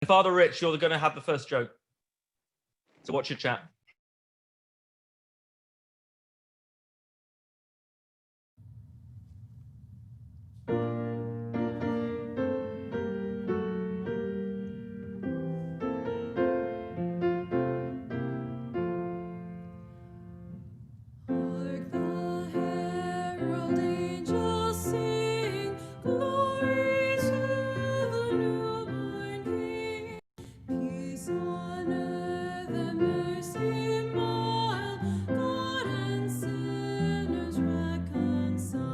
Father Rich, you're going to have the first joke. So watch your chat. Hark the herald angels sing, glory to the newborn King. Peace on earth and mercy mild, God and sinners reconciled.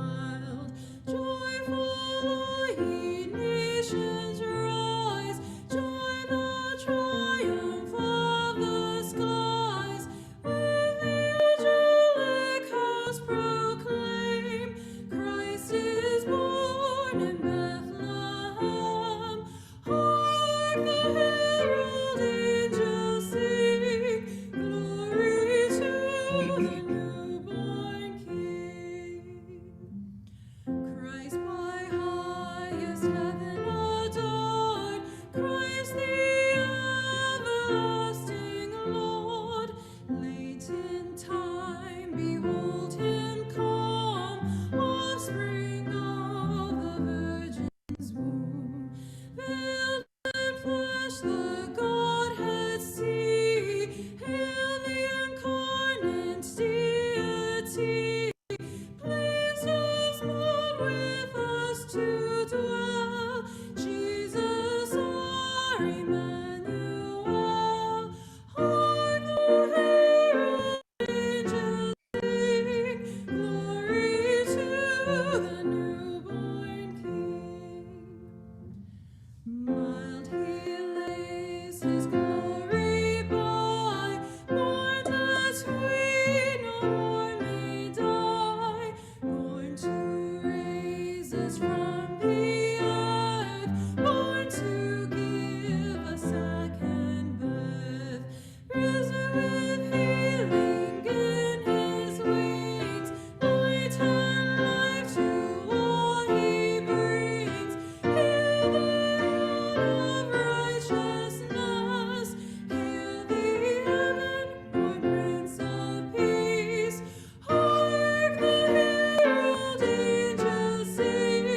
Joyful ye nations rise, join the triumph of the skies. With the angelic host proclaim, Christ is born in Bethlehem. Hark the herald angels sing, glory to the newborn King. Christ by highest heaven adored, Christ the everlasting Lord. Late in time, behold him come, offspring of the Virgin's womb. Veiled in flesh the Godhead see, hail the incarnate deity. Pleased as God with us to dwell, Jesus our Emmanuel. Hark the herald angels sing, glory to the newborn King. Mild he lays his glory by, born that we no more may die, born to raise us from the earth, born to give a second birth, risen with healing in his wings, light and life to all he brings. Hail the of righteousness, hail the heaven-born Prince of Peace. Hark the herald angels sing,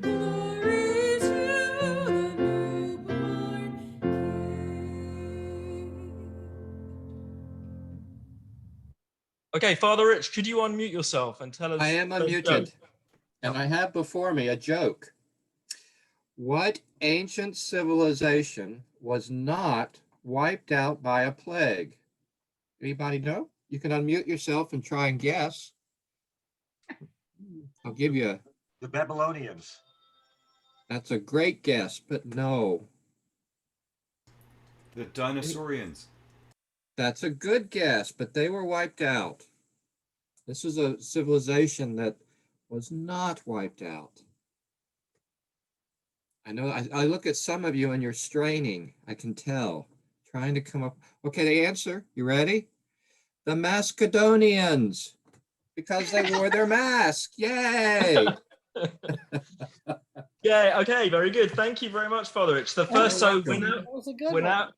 glory to the newborn King. Okay, Father Rich, could you unmute yourself and tell us? I am the unmuted, joke? and I have before me a joke. What ancient civilization was not wiped out by a plague? Anybody know? You can unmute yourself and try and guess. I'll give you a, The Babylonians. that's a great guess, but no. The Dinosaurians. That's a good guess, but they were wiped out. This is a civilization that was not wiped out. I know, I look at some of you and you're straining. I can tell. Trying to come up. Okay, the answer. You ready? The Macedonians, because they wore their mask. Yay! Yeah. Okay. Very good. Thank you very much, Father Rich. The first. So welcome. we're That was a good we're one. now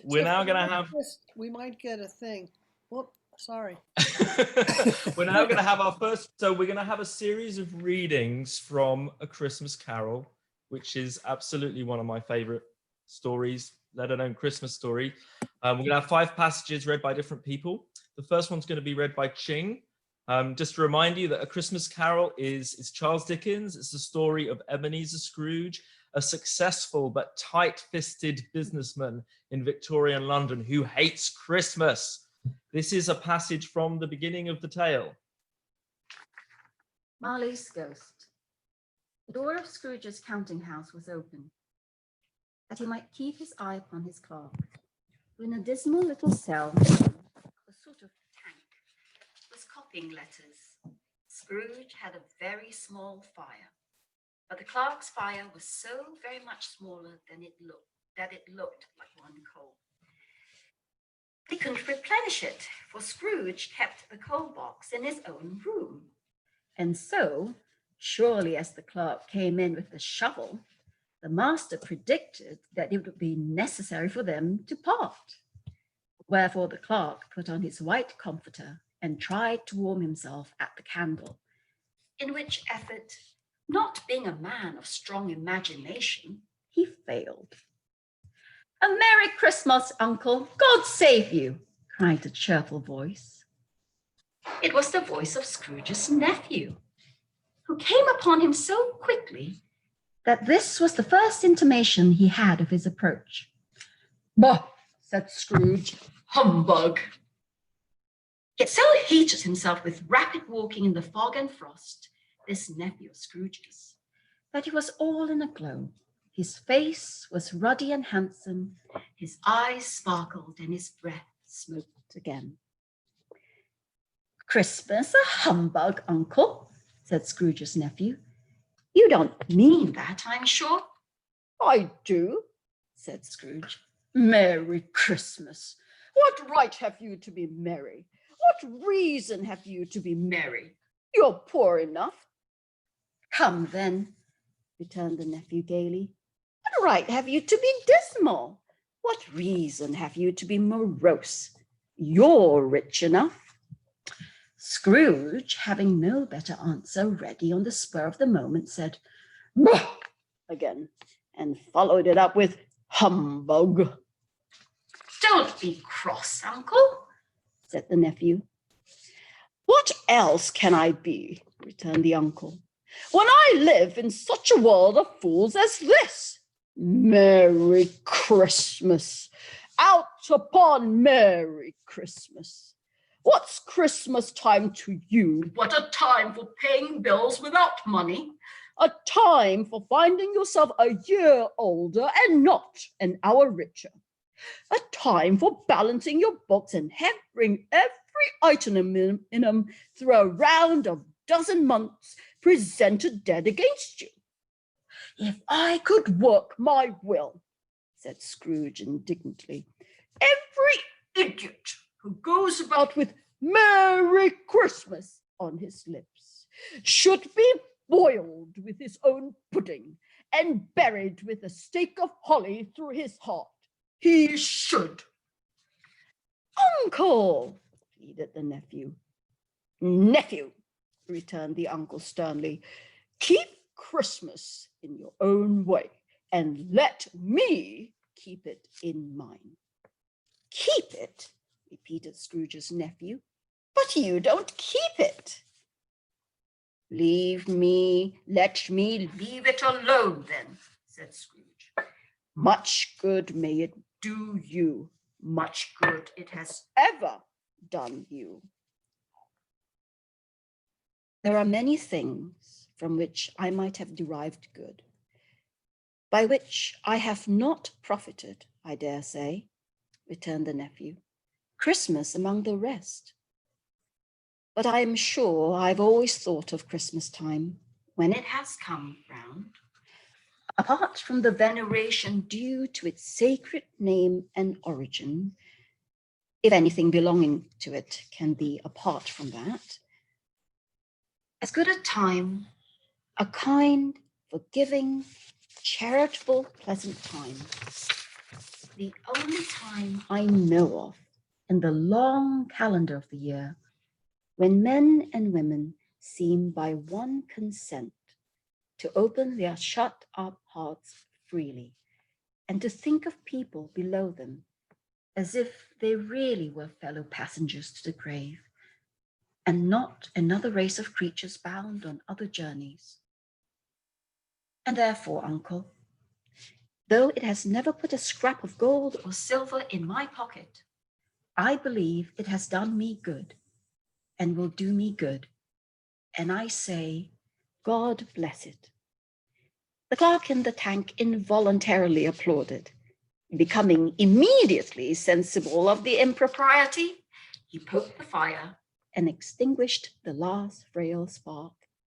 we're So now if going to we have miss, we might get a thing. Whoop, sorry. we're now going to have our first. So we're going to have a series of readings from A Christmas Carol, which is absolutely one of my favorite stories, let alone Christmas story. We're going to have 5 passages read by different people. The first one's going to be read by Ching. Just to remind you that A Christmas Carol is Charles Dickens. It's the story of Ebenezer Scrooge, a successful but tight-fisted businessman in Victorian London who hates Christmas. This is a passage from the beginning of the tale. Marley's Ghost. The door of Scrooge's counting house was open, that he might keep his eye upon his clerk, who in a dismal little cell, a sort of tank, was copying letters. Scrooge had a very small fire, but the clerk's fire was so very much smaller than it looked like one coal. He couldn't replenish it, for Scrooge kept the coal box in his own room. And so, surely as the clerk came in with the shovel, the master predicted that it would be necessary for them to part. Wherefore the clerk put on his white comforter and tried to warm himself at the candle, in which effort, not being a man of strong imagination, he failed. "A Merry Christmas, Uncle! God save you!" cried a cheerful voice. It was the voice of Scrooge's nephew, who came upon him so quickly that this was the first intimation he had of his approach. "Bah!" said Scrooge. "Humbug!" Yet so heated himself with rapid walking in the fog and frost, this nephew of Scrooge's, that he was all in a glow. His face was ruddy and handsome, his eyes sparkled, and his breath smoked again. "Christmas a humbug, Uncle," said Scrooge's nephew. "You don't mean that, I'm sure." "I do," said Scrooge. "Merry Christmas! What right have you to be merry? What reason have you to be merry? You're poor enough." "Come then," returned the nephew gaily. "What right have you to be dismal? What reason have you to be morose? You're rich enough." Scrooge, having no better answer ready on the spur of the moment, said, "Bah!" again, and followed it up with humbug. "Don't be cross, Uncle," said the nephew. "What else can I be?" returned the uncle, "when I live in such a world of fools as this? Merry Christmas! Out upon Merry Christmas! What's Christmas time to you but a time for paying bills without money? A time for finding yourself a year older and not an hour richer? A time for balancing your books and having every item in them through a round of dozen months presented dead against you? If I could work my will," said Scrooge indignantly, "every idiot who goes about with Merry Christmas on his lips should be boiled with his own pudding and buried with a stake of holly through his heart. He should." "Uncle!" pleaded the nephew. "Nephew," returned the uncle sternly, "keep Christmas in your own way, and let me keep it in mine." "Keep it?" repeated Scrooge's nephew. "But you don't keep it." Let me leave it alone then," said Scrooge. "Much good may it do you, much good it has ever done you." There are many things from which I might have derived good, by which I have not profited, I dare say, returned the nephew, Christmas among the rest. But I am sure I've always thought of Christmas time, when it has come round, apart from the veneration due to its sacred name and origin, if anything belonging to it can be apart from that, as good a time, a kind, forgiving, charitable, pleasant time, the only time I know of in the long calendar of the year when men and women seem by one consent to open their shut-up hearts freely and to think of people below them as if they really were fellow passengers to the grave and not another race of creatures bound on other journeys. And therefore, Uncle, though it has never put a scrap of gold or silver in my pocket, I believe it has done me good and will do me good. And I say, God bless it. The clerk in the tank involuntarily applauded. Becoming immediately sensible of the impropriety, he poked the fire and extinguished the last frail spark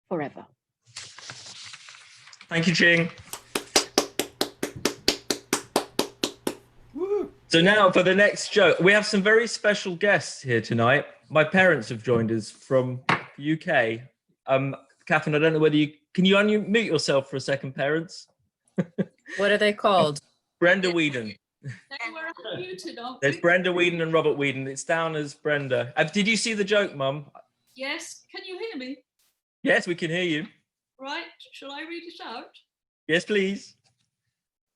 forever. Thank you, Ching. So now for the next joke, we have some very special guests here tonight. My parents have joined us from the UK. Catherine, I don't know whether can you unmute yourself for a second, parents? What are they called? Brenda Whedon. We're unmuted, aren't There's we? Brenda Whedon and Robert Whedon. It's down as Brenda. Did you see the joke, Mum? Yes. Can you hear me? Yes, we can hear you. Right. Shall I read it out? Yes, please.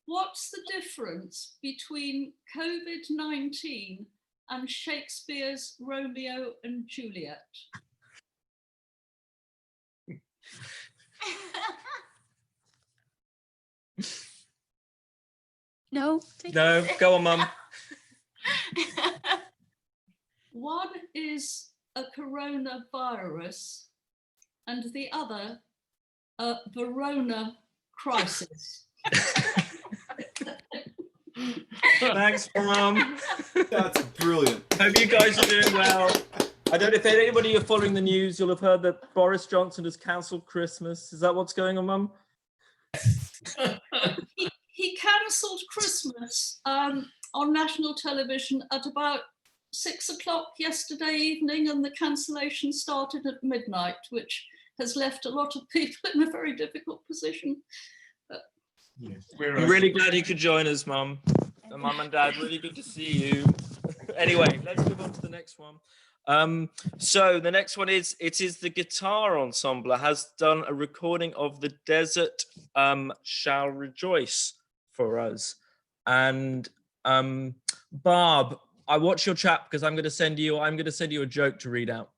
What's the difference between COVID-19 and Shakespeare's Romeo and Juliet? No. No, go on, Mum. One is a coronavirus and the other a Verona crisis. Thanks, Mum. That's brilliant. Hope you guys are doing well. I don't know if anybody are following the news, you'll have heard that Boris Johnson has cancelled Christmas. Is that what's going on, Mum? He cancelled Christmas on national television at about 6 o'clock yesterday evening, and the cancellation started at midnight, which has left a lot of people in a very difficult position. I'm really glad you could join us, Mum. And Mum and Dad, really good to see you. Anyway, let's move on to the next one. So the next one is, it is the Guitar Ensemble has done a recording of The Desert Shall Rejoice for us. And Barb, I watch your chat because I'm going to send you a joke to read out.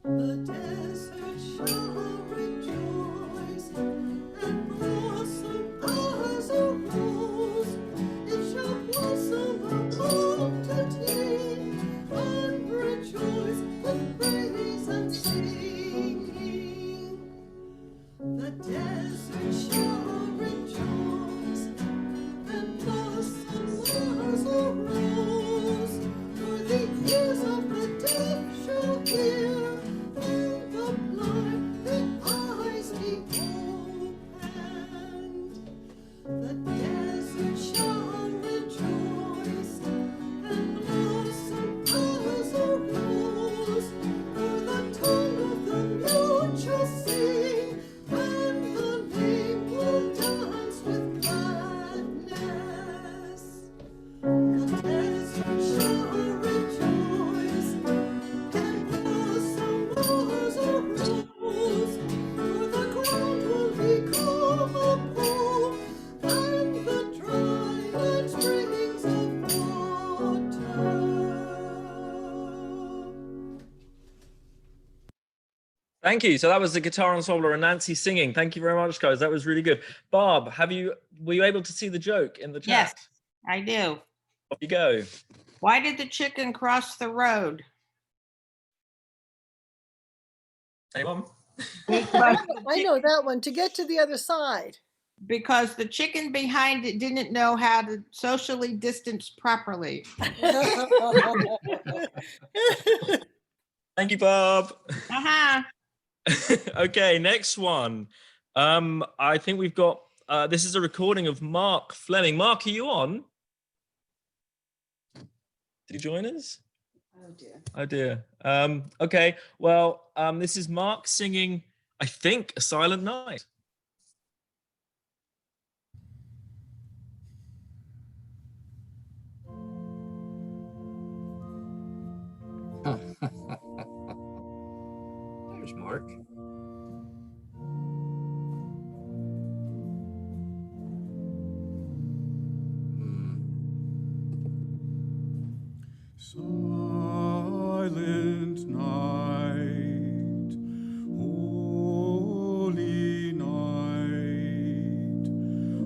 The desert shall rejoice and blossom as a rose. It shall blossom a multitude and rejoice with praise and singing. The desert shall rejoice and blossom as a rose. For the ears of the deaf shall hear. Thank you. So that was the Guitar Ensemble and Nancy singing. Thank you very much, guys. That was really good. Barb, were you able to see the joke in the chat? Yes, I do. Off you go. Why did the chicken cross the road? Hey, Mom. I know that one, to get to the other side. Because the chicken behind it didn't know how to socially distance properly. Thank you, Barb. Uh-huh. Okay, next one. I think we've got, this is a recording of Mark Fleming. Mark, are you on? Did you join us? Oh dear. Oh dear. Okay, well, this is Mark singing, I think, A Silent Night. There's Mark. Silent night, holy night,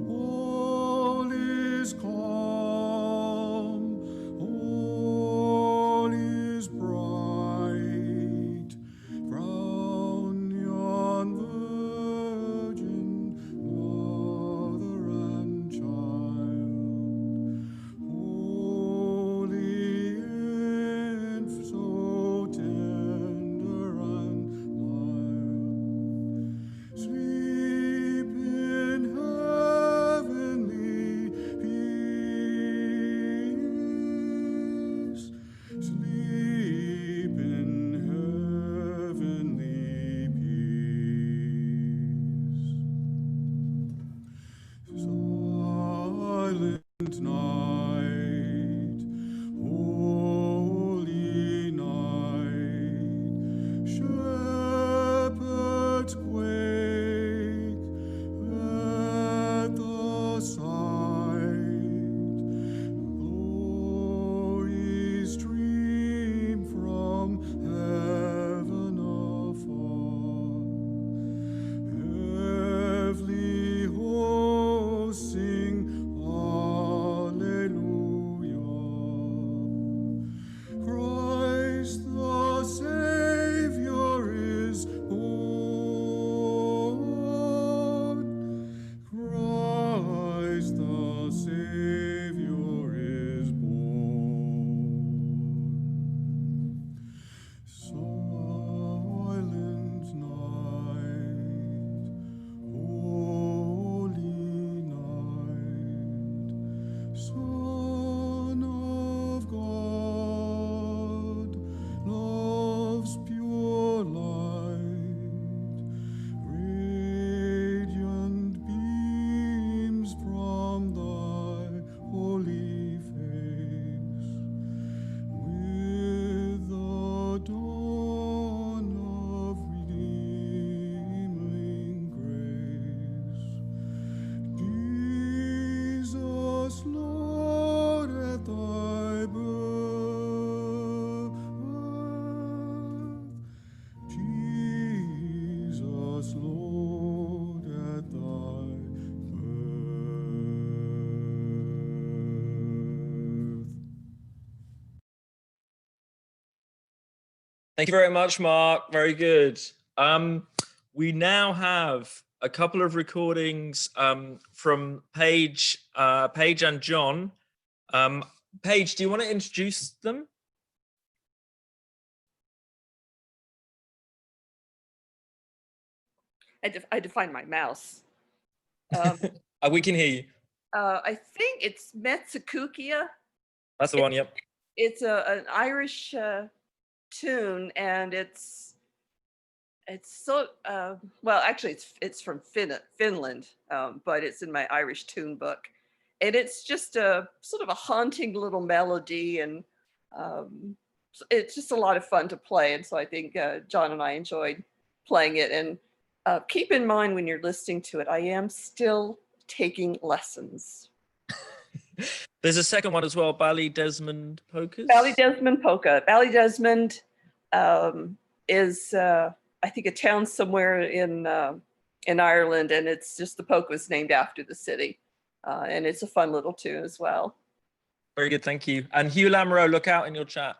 all is calm, all is bright, round yon virgin mother and child. Holy infant, so tender and mild, sleep in heavenly peace. Thank you very much, Mark. Very good. We now have a couple of recordings from Paige and John. Paige, do you want to introduce them? I had to find my mouse. We can hear you. I think it's Metsukukia. That's the one, yep. It's an Irish tune, and it's so well. Actually, it's from Finland, but it's in my Irish tune book, and it's just a sort of a haunting little melody, and it's just a lot of fun to play. And so I think John and I enjoyed playing it. And keep in mind when you're listening to it, I am still taking lessons. There's a second one as well, Ballydesmond Polkas. Ballydesmond Polka. Ballydesmond is, I think, a town somewhere in Ireland, and it's just the polka was named after the city, and it's a fun little tune as well. Very good, thank you. And Hugh Lamoureux, look out in your chat.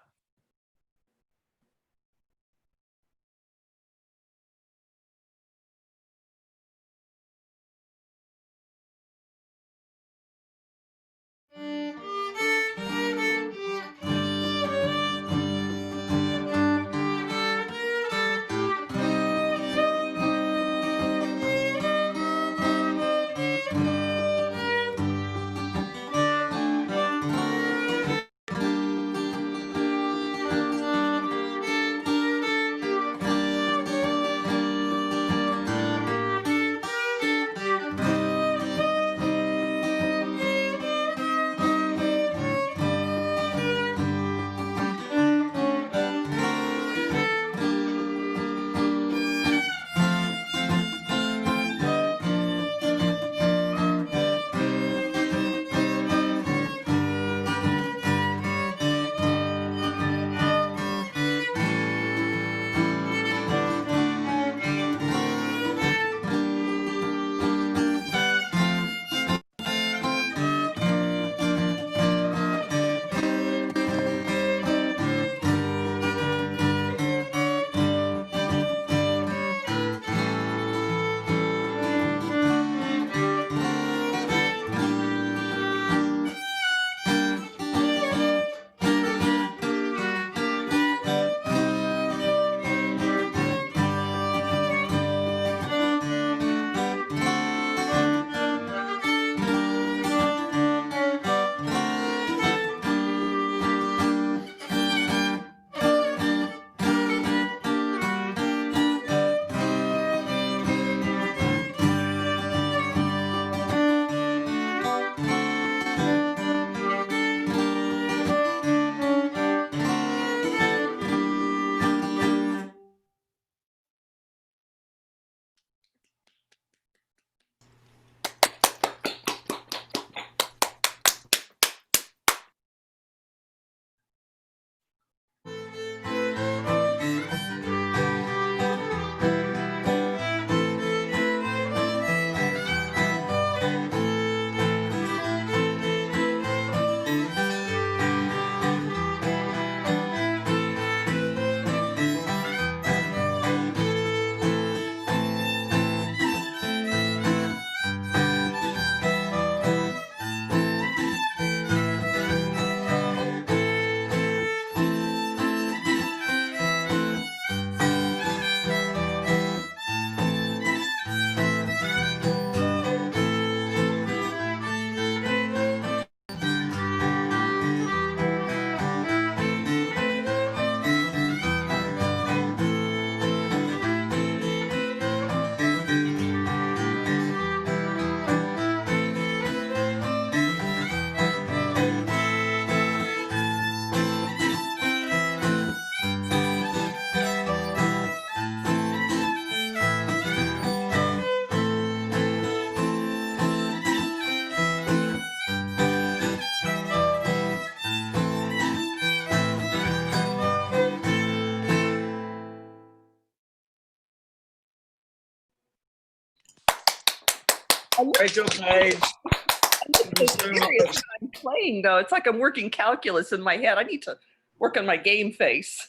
Great job, Paige. Thank you so much. I'm playing though. It's like I'm working calculus in my head. I need to work on my game face.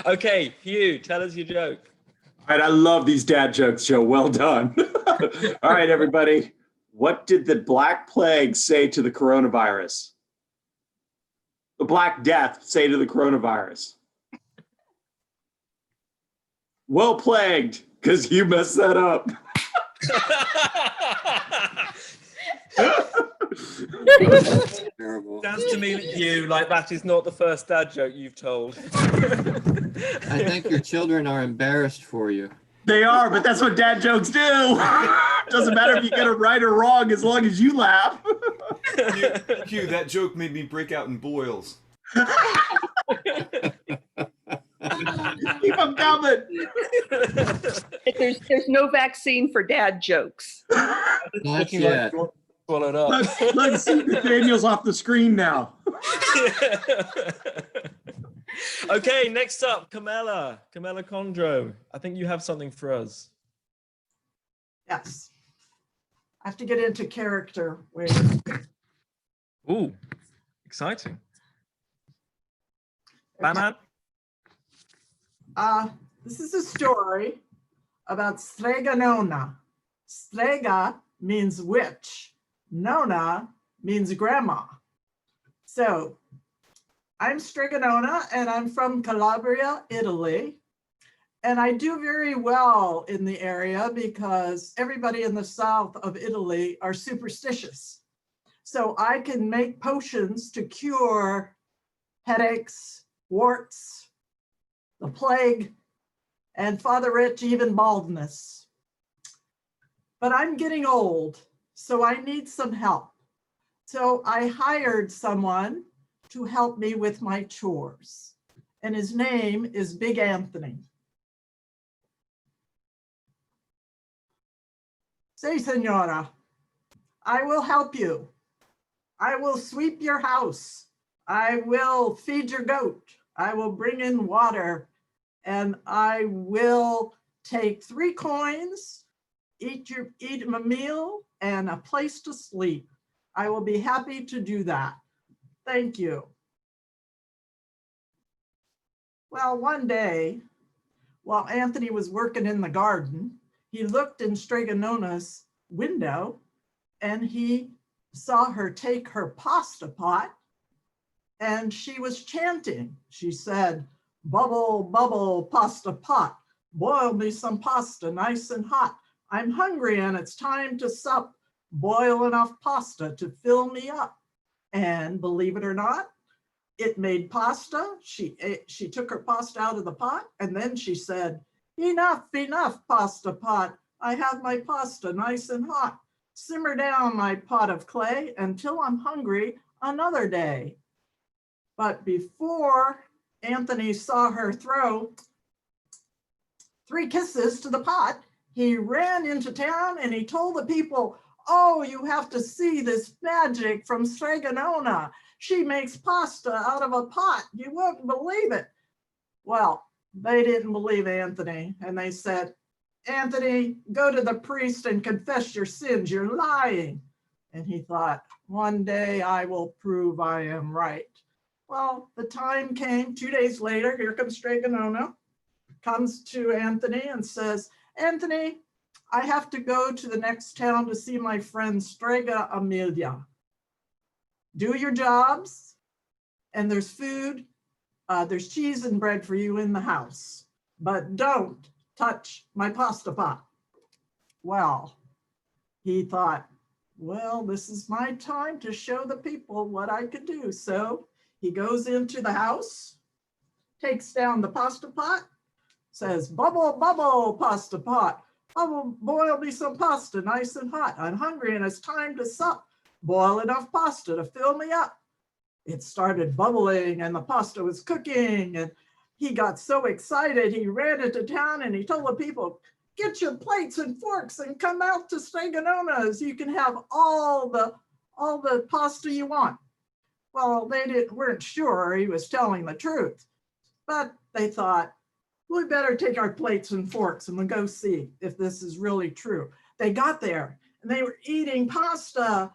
Okay, Hugh, tell us your joke. All right, I love these dad jokes, Joe. Well done. All right, everybody. What did the Black Plague say to the coronavirus? The Black Death say to the coronavirus? Well plagued, because you messed that up. Terrible. Sounds to me, Hugh, like that is not the first dad joke you've told. I think your children are embarrassed for you. They are, but that's what dad jokes do. Doesn't matter if you get it right or wrong as long as you laugh. Hugh, that joke made me break out in boils. Keep them coming. There's no vaccine for dad jokes. Not Looking yet. like swallowed up. Let's see Nathaniel's off the screen now. Okay, next up, Camilla Condro. I think you have something for us. Yes. I have to get into character. Wait. Ooh, exciting. Batman? This is a story about Strega Nona. Strega means witch. Nona means grandma. So I'm Strega Nona and I'm from Calabria, Italy. And I do very well in the area because everybody in the south of Italy are superstitious. So I can make potions to cure headaches, warts, the plague, and Father Rich, even baldness. But I'm getting old, so I need some help. So I hired someone to help me with my chores. And his name is Big Anthony. Say, Senora, I will help you. I will sweep your house. I will feed your goat. I will bring in water. And I will take 3 coins, eat a meal, and a place to sleep. I will be happy to do that. Thank you. Well, one day, while Anthony was working in the garden, he looked in Strega Nona's window and he saw her take her pasta pot and she was chanting. She said, "Bubble, bubble, pasta pot, boil me some pasta nice and hot. I'm hungry and it's time to sup. Boil enough pasta to fill me up." And believe it or not, it made pasta. She took her pasta out of the pot and then she said, "Enough, enough, pasta pot. I have my pasta nice and hot. Simmer down my pot of clay until I'm hungry another day." But before Anthony saw her throw 3 kisses to the pot, he ran into town and he told the people, "Oh, you have to see this magic from Strega Nona. She makes pasta out of a pot. You won't believe it." Well, they didn't believe Anthony and they said, "Anthony, go to the priest and confess your sins. You're lying." And he thought, one day I will prove I am right. Well, the time came. 2 days later, here comes Strega Nona, comes to Anthony and says, "Anthony, I have to go to the next town to see my friend Strega Amelia. Do your jobs, and there's food, there's cheese and bread for you in the house, but don't touch my pasta pot." Well, he thought, well, this is my time to show the people what I could do. So he goes into the house, takes down the pasta pot, says, "Bubble, bubble, pasta pot. Bubble, boil me some pasta nice and hot. I'm hungry and it's time to sup. Boil enough pasta to fill me up." It started bubbling and the pasta was cooking and he got so excited, he ran into town and he told the people, "Get your plates and forks and come out to Strega Nona's. You can have all the pasta you want." Well, they weren't sure he was telling the truth, but they thought, we better take our plates and forks and we'll go see if this is really true. They got there and they were eating pasta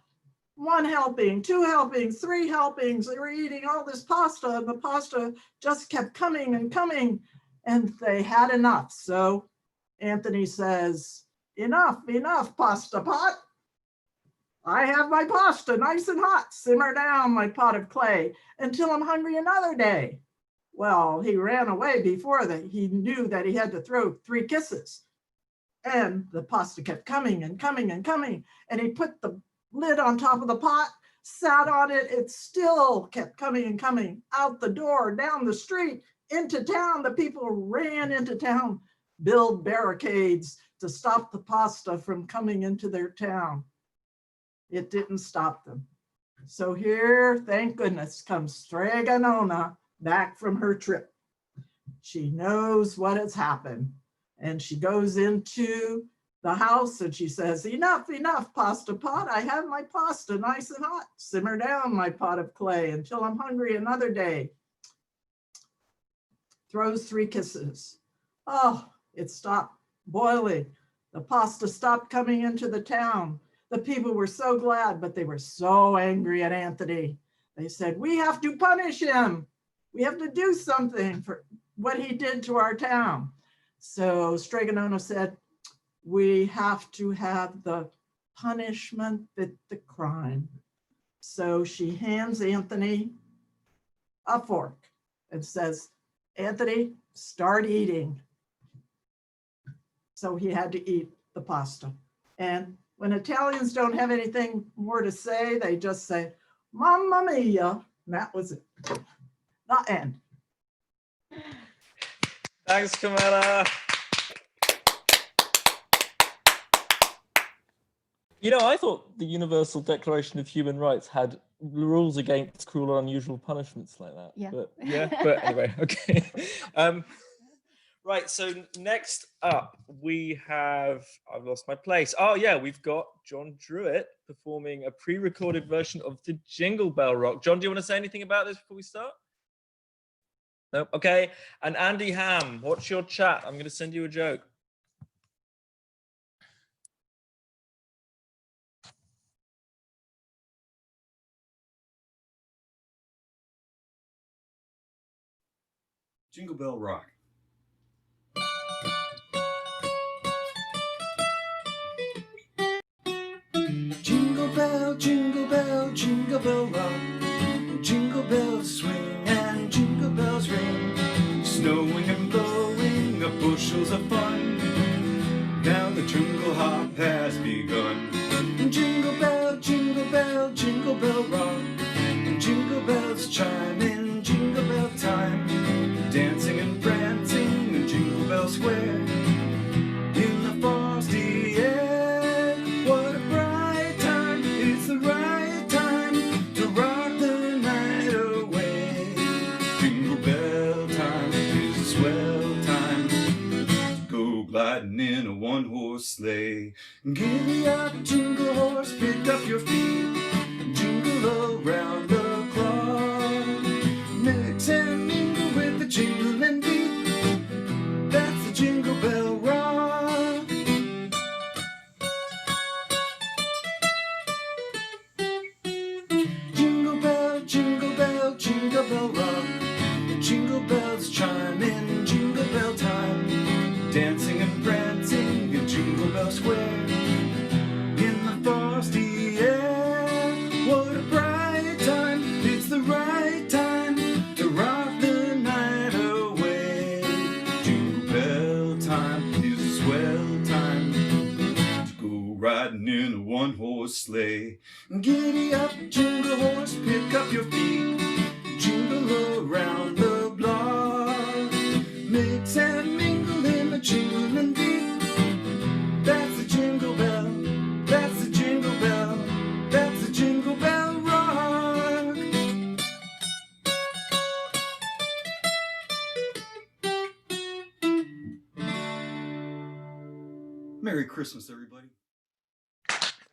one helping, two helpings, three helpings. They were eating all this pasta, and the pasta just kept coming and coming, and they had enough. So Anthony says, enough, enough, pasta pot. I have my pasta nice and hot. Simmer down, my pot of clay, until I'm hungry another day. Well, he ran away before that. He knew that he had to throw 3 kisses. And the pasta kept coming and coming and coming. And he put the lid on top of the pot, sat on it. It still kept coming and coming out the door, down the street, into town. The people ran into town, build barricades to stop the pasta from coming into their town. It didn't stop them. So here, thank goodness, comes Stregonona back from her trip. She knows what has happened. And she goes into the house and she says, enough, enough, pasta pot. I have my pasta nice and hot. Simmer down, my pot of clay, until I'm hungry another day. Throws 3 kisses. Oh, it stopped boiling. The pasta stopped coming into the town. The people were so glad, but they were so angry at Anthony. They said, we have to punish him. We have to do something for what he did to our town. So Stregonona said, we have to have the punishment fit the crime. So she hands Anthony a fork and says, Anthony, start eating. So he had to eat the pasta. And when Italians don't have anything more to say, they just say, Mamma mia. And that was it. The end. Thanks, Camilla. You know, I thought the Universal Declaration of Human Rights had rules against cruel or unusual punishments like that. Yeah. But anyway, okay. Right, so next up we have, I've lost my place. Oh yeah, we've got John Druitt performing a pre-recorded version of the Jingle Bell Rock. John, do you want to say anything about this before we start? No, okay. And Andy Ham, what's your chat? I'm going to send you a joke. Jingle Bell Rock. Jingle bell, jingle bell, jingle bell rock. Jingle bells swing and jingle bells ring. Snowing and blowing up bushels of fun. Now the jingle hop has begun. Jingle bell, jingle bell, jingle bell rock. Jingle bells chime in jingle bell time. Dancing and prancing in Jingle Bell Square. In the frosty air, what a bright time. It's the right time to rock the night away. Jingle bell time is a swell time to go gliding in a one-horse sleigh. Giddy up, jingle horse, pick up your feet. Jingle around the clock. Mix and mingle with the jingle and beat. That's the Jingle Bell Rock. Jingle bell, jingle bell, jingle bell rock. Jingle bells chime in jingle bell time. Dancing and prancing in Jingle Bell Square. In the frosty air, what a bright time. It's the right time to rock the night away. Jingle bell time is a swell time to go riding in a one-horse sleigh. Giddy up, jingle horse, pick up your feet. Jingle around the block. Mix and mingle in the jingle and beat. That's the jingle bell. That's the jingle bell. That's the Jingle Bell Rock. Merry Christmas, everybody.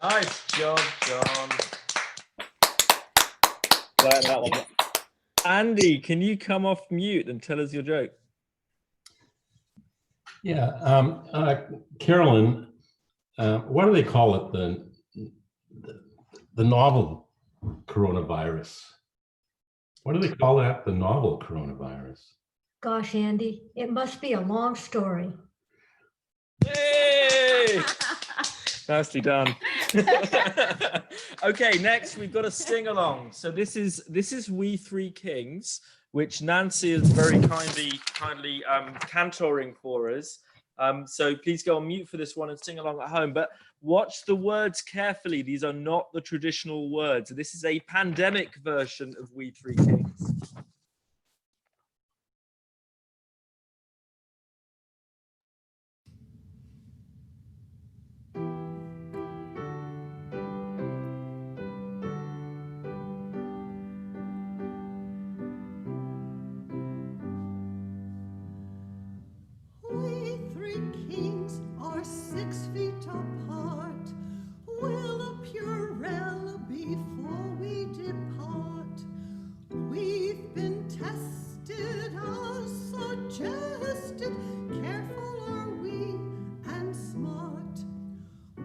Nice job, John. Like that one. Andy, can you come off mute and tell us your joke? Yeah, Carolyn, what do they call it? the novel coronavirus. What do they call that? The novel coronavirus. Gosh, Andy, it must be a long story. Hey! Nicely done. Okay, next we've got a sing along. So this is We Three Kings, which Nancy is very kindly cantoring for us. So please go on mute for this one and sing along at home. But watch the words carefully. These are not the traditional words. This is a pandemic version of We Three Kings. We three kings are 6 feet apart. Will a Purell before we depart? We've been tested as suggested. Careful are we and smart.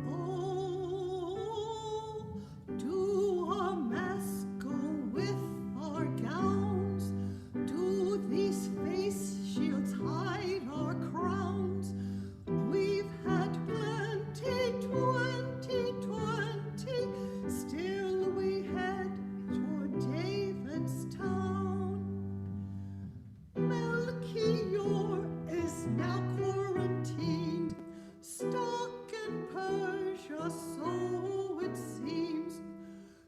Oh, do our masks go with our gowns? Do these face shields hide our crowns? We've had plenty 2020, still we head toward Davidstown. Melchior is now quarantined, stuck in Persia, so it seems.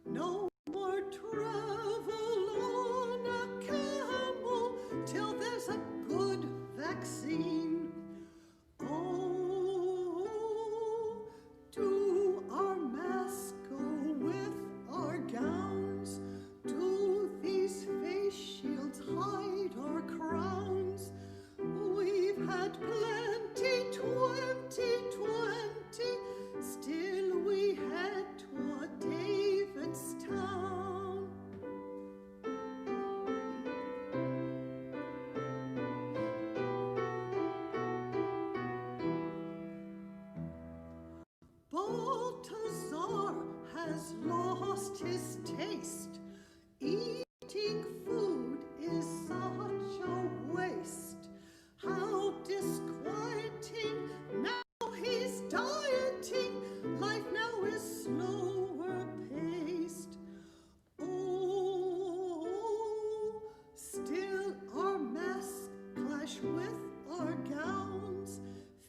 No more travel on a camel till there's a good vaccine. Oh, do our masks go with our gowns? Do these face shields hide our crowns? We've had plenty 2020, still we head toward Davidstown. Balthazar has lost his taste. Eating food is such a waste. How disquieting, now he's dieting. Life now is slower paced. Oh, still our masks clash with our gowns.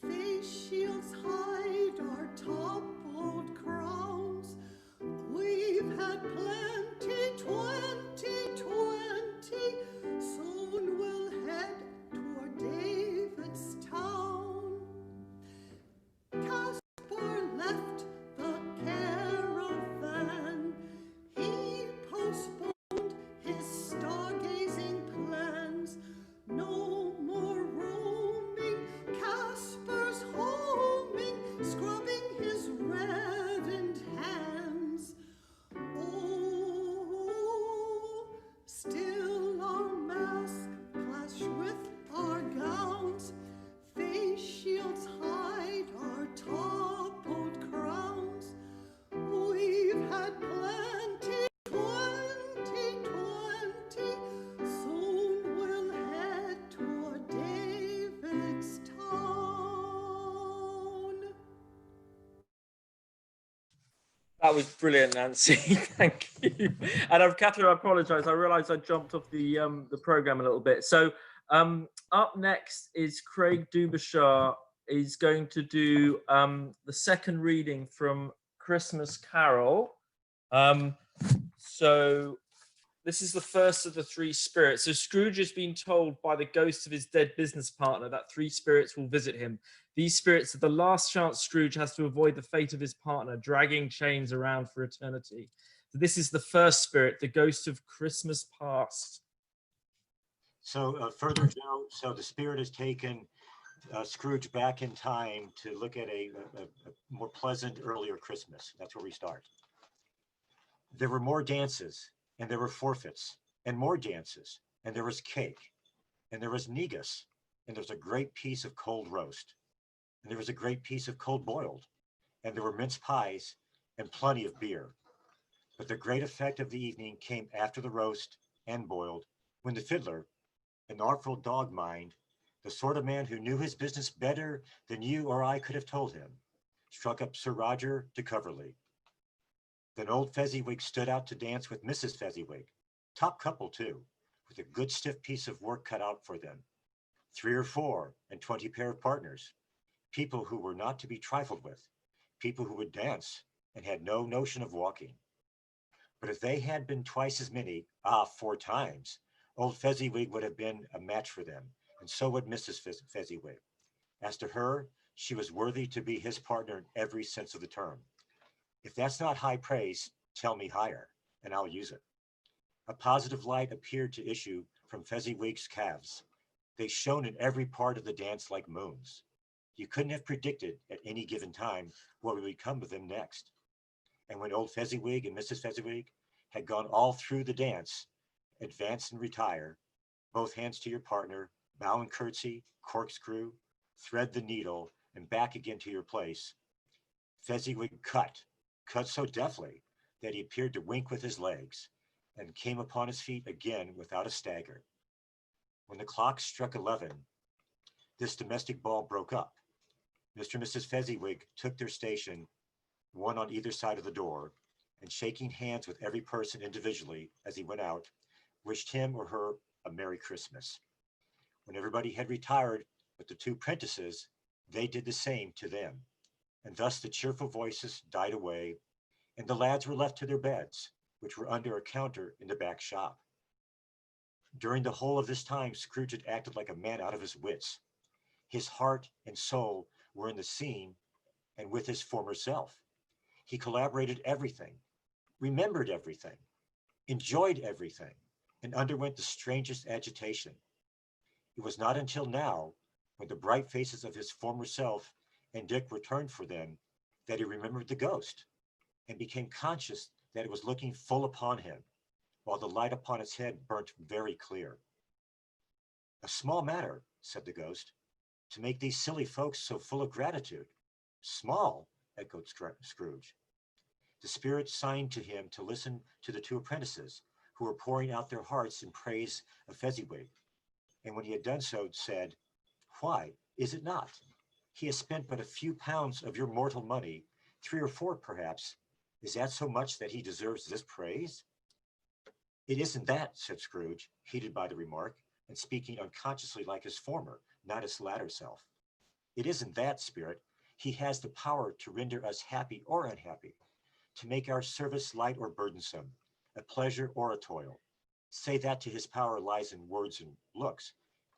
Face shields hide our toppled crowns. We've had plenty 2020, soon we'll head toward Davidstown. Caspar left the caravan. He postponed his stargazing plans. No more roaming, Caspar's homing, scrubbing his reddened hands. Oh, still our masks clash with our gowns. Face shields hide our toppled crowns. We've had plenty 2020, soon we'll head toward Davidstown. That was brilliant, Nancy. Thank you. And Catherine, I apologize. I realized I jumped off the program a little bit. So up next is Craig Dubashar. He's going to do the second reading from Christmas Carol. So this is the first of the three spirits. So Scrooge has been told by the ghost of his dead business partner that three spirits will visit him. These spirits are the last chance Scrooge has to avoid the fate of his partner, dragging chains around for eternity. So this is the first spirit, the ghost of Christmas past. So further, Joe, so the spirit has taken Scrooge back in time to look at a more pleasant, earlier Christmas. That's where we start. There were more dances, and there were forfeits, and more dances, and there was cake, and there was negus, and there was a great piece of cold roast, and there was a great piece of cold boiled, and there were mince pies and plenty of beer. But the great effect of the evening came after the roast and boiled, when the fiddler, an artful dog mind, the sort of man who knew his business better than you or I could have told him, struck up Sir Roger de Coverley. Then old Fezziwig stood out to dance with Mrs. Fezziwig, top couple too, with a good stiff piece of work cut out for them. 3 or 4 and 20 pair of partners, people who were not to be trifled with, people who would dance and had no notion of walking. But if they had been twice as many, 4 times, old Fezziwig would have been a match for them, and so would Mrs. Fezziwig. As to her, she was worthy to be his partner in every sense of the term. If that's not high praise, tell me higher, and I'll use it. A positive light appeared to issue from Fezziwig's calves. They shone in every part of the dance like moons. You couldn't have predicted at any given time what would become of them next. And when old Fezziwig and Mrs. Fezziwig had gone all through the dance, advance and retire, both hands to your partner, bow and curtsy, corkscrew, thread the needle, and back again to your place, Fezziwig cut so deftly that he appeared to wink with his legs, and came upon his feet again without a stagger. When the clock struck 11, this domestic ball broke up. Mr. and Mrs. Fezziwig took their station, one on either side of the door, and shaking hands with every person individually as he went out, wished him or her a Merry Christmas. When everybody had retired but the 2 prentices, they did the same to them, and thus the cheerful voices died away, and the lads were left to their beds, which were under a counter in the back shop. During the whole of this time, Scrooge had acted like a man out of his wits. His heart and soul were in the scene and with his former self. He collaborated everything, remembered everything, enjoyed everything, and underwent the strangest agitation. It was not until now, when the bright faces of his former self and Dick returned for them, that he remembered the ghost, and became conscious that it was looking full upon him, while the light upon its head burnt very clear. "A small matter," said the ghost, "to make these silly folks so full of gratitude." "Small," echoed Scrooge. The spirit signed to him to listen to the 2 apprentices, who were pouring out their hearts in praise of Fezziwig, and when he had done so, said, "Why, is it not? He has spent but a few pounds of your mortal money, 3 or 4 perhaps. Is that so much that he deserves this praise?" "It isn't that," said Scrooge, heated by the remark, and speaking unconsciously like his former, not his latter self. "It isn't that, spirit. He has the power to render us happy or unhappy, to make our service light or burdensome, a pleasure or a toil. Say that to his power lies in words and looks,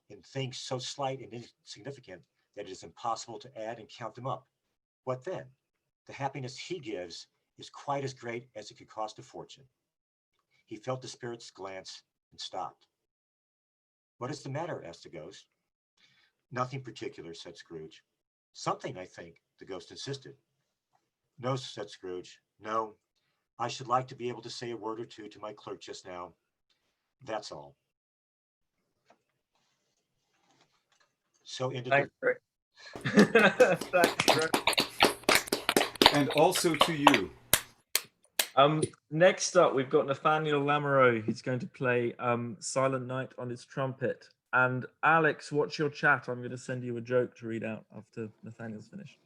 in things so slight and insignificant that it is impossible to add and count them up. What then? The happiness he gives is quite as great as it could cost a fortune." He felt the spirit's glance and stopped. "What is the matter?" asked the ghost. "Nothing particular," said Scrooge. "Something, I think," the ghost insisted. "No," said Scrooge. "No, I should like to be able to say a word or 2 to my clerk just now. That's all." So ended Thanks, the... Thanks, Rick. And also to you. Next up, we've got Nathaniel Lamoureux. He's going to play Silent Night on his trumpet. And Alex, watch your chat. I'm going to send you a joke to read out after Nathaniel's finished.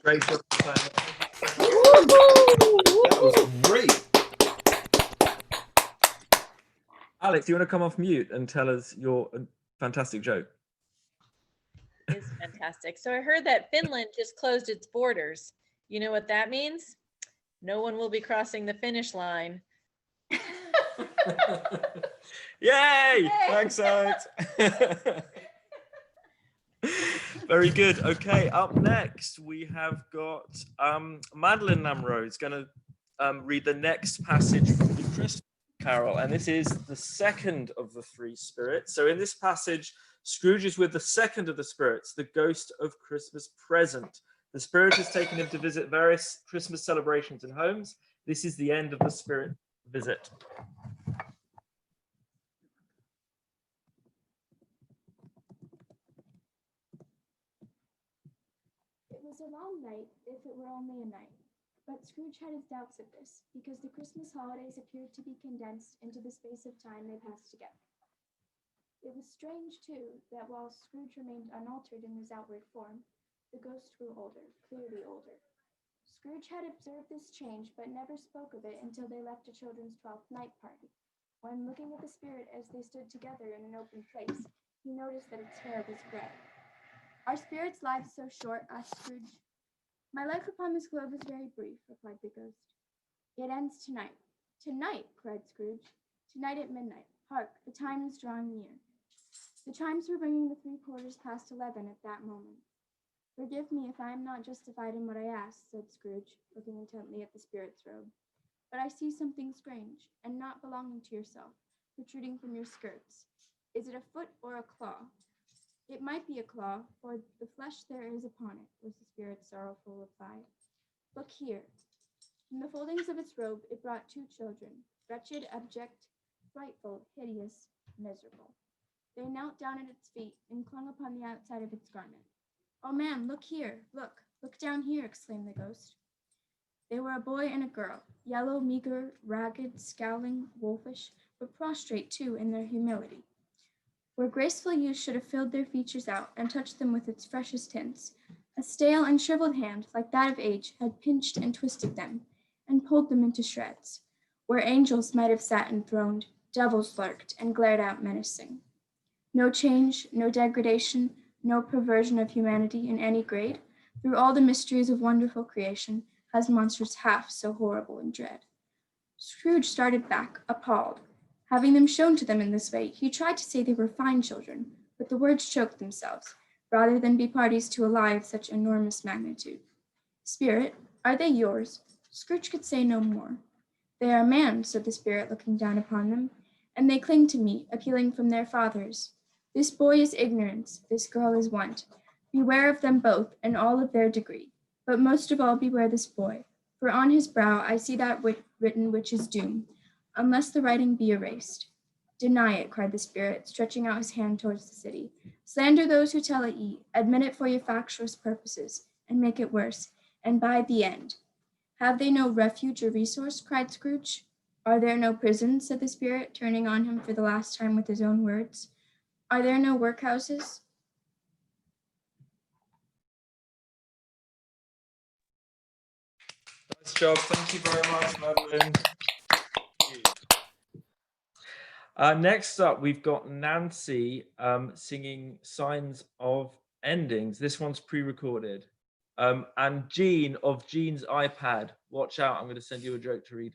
Great job. That was great. Alex, do you want to come off mute and tell us your fantastic joke? Is fantastic. So I heard that Finland just closed its borders. You know what that means? No one will be crossing the finish line. Yay! Thanks, Alex. Very good. Okay, up next we have got Madeline Namro is going to read the next passage from the Christmas Carol, and this is the second of the three spirits. So in this passage, Scrooge is with the second of the spirits, the ghost of Christmas present. The spirit has taken him to visit various Christmas celebrations and homes. This is the end of the spirit visit. It was a long night, if it were only a night. But Scrooge had his doubts of this, because the Christmas holidays appeared to be condensed into the space of time they passed together. It was strange, too, that while Scrooge remained unaltered in his outward form, the ghost grew older, clearly older. Scrooge had observed this change, but never spoke of it until they left a children's 12th night party. When looking at the spirit as they stood together in an open place, he noticed that its hair was gray. "Are spirits' lives so short?" asked Scrooge. "My life upon this globe is very brief," replied the ghost. "It ends tonight." "Tonight!" cried Scrooge. "Tonight at midnight. Hark, the time is drawing near." The chimes were ringing the 3/4 past 11 at that moment. "Forgive me if I am not justified in what I ask," said Scrooge, looking intently at the spirit's robe. "But I see something strange, and not belonging to yourself, protruding from your skirts. Is it a foot or a claw?" "It might be a claw, for the flesh there is upon it," was the spirit's sorrowful reply. "Look here." From the foldings of its robe it brought 2 children, wretched, abject, frightful, hideous, miserable. They knelt down at its feet and clung upon the outside of its garment. "Oh, man, look here, look down here," exclaimed the ghost. They were a boy and a girl, yellow, meager, ragged, scowling, wolfish, but prostrate, too, in their humility. Where graceful youth should have filled their features out and touched them with its freshest tints, a stale and shriveled hand, like that of age, had pinched and twisted them, and pulled them into shreds. Where angels might have sat enthroned, devils lurked and glared out menacing. No change, no degradation, no perversion of humanity in any grade, through all the mysteries of wonderful creation, has monsters half so horrible and dread. Scrooge started back, appalled. Having them shown to them in this way, he tried to say they were fine children, but the words choked themselves, rather than be parties to a lie of such enormous magnitude. "Spirit, are they yours?" Scrooge could say no more. "They are man," said the spirit, looking down upon them, "and they cling to me, appealing from their fathers. This boy is ignorance, this girl is want. Beware of them both, and all of their degree. But most of all beware this boy, for on his brow I see that written which is doom, unless the writing be erased." "Deny it," cried the spirit, stretching out his hand towards the city. "Slander those who tell it ye, admit it for your factious purposes, and make it worse, and bide the end." "Have they no refuge or resource?" cried Scrooge. "Are there no prisons?" said the spirit, turning on him for the last time with his own words. "Are there no workhouses?" Nice job. Thank you very much, Madeline. Next up, we've got Nancy singing Signs of Endings. This one's pre-recorded. And Jean of Jean's iPad. Watch out, I'm going to send you a joke to read.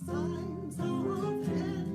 Signs of endings.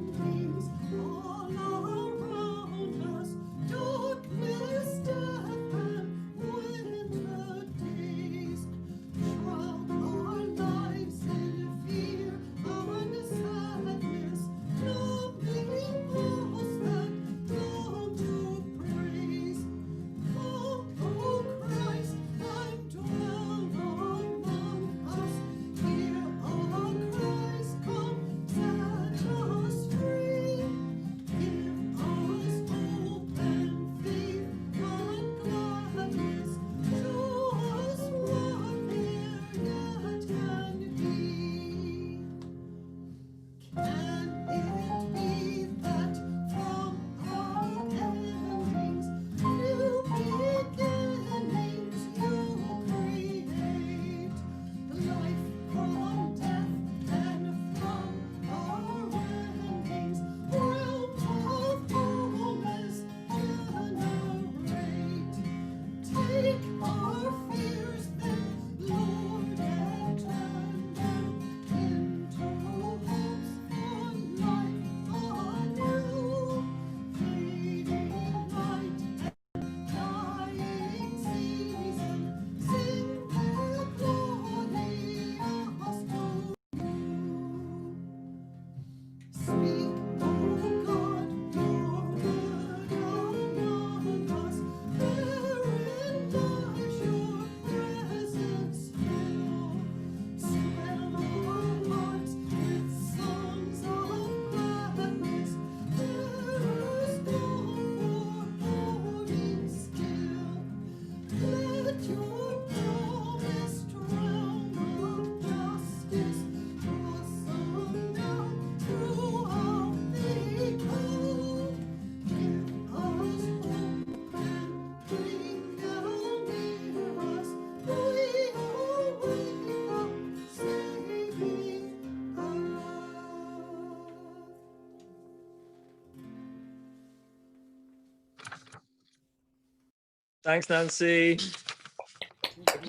Thanks, Nancy.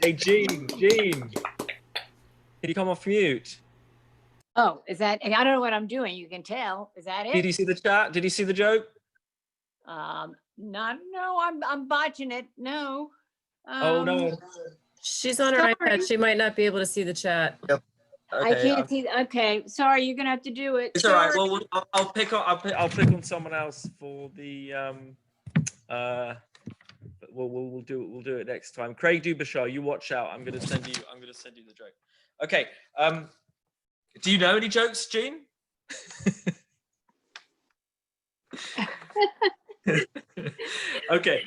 Hey, Jean, can you come off mute? Oh, is that, I don't know what I'm doing. You can tell. Is that Did it? you see the chat? Did you see the joke? No, I'm botching it. No. Oh, no. She's on her Sorry. iPad. She might not be able to see the chat. Yep. I can't see. Okay, sorry. You're gonna have to do it. It's all right. Sorry. Well, I'll pick on someone else for the we'll do it next time. Craig Dubashar, you watch out. I'm gonna send you the joke. Okay. Do you know any jokes, Jean? Okay.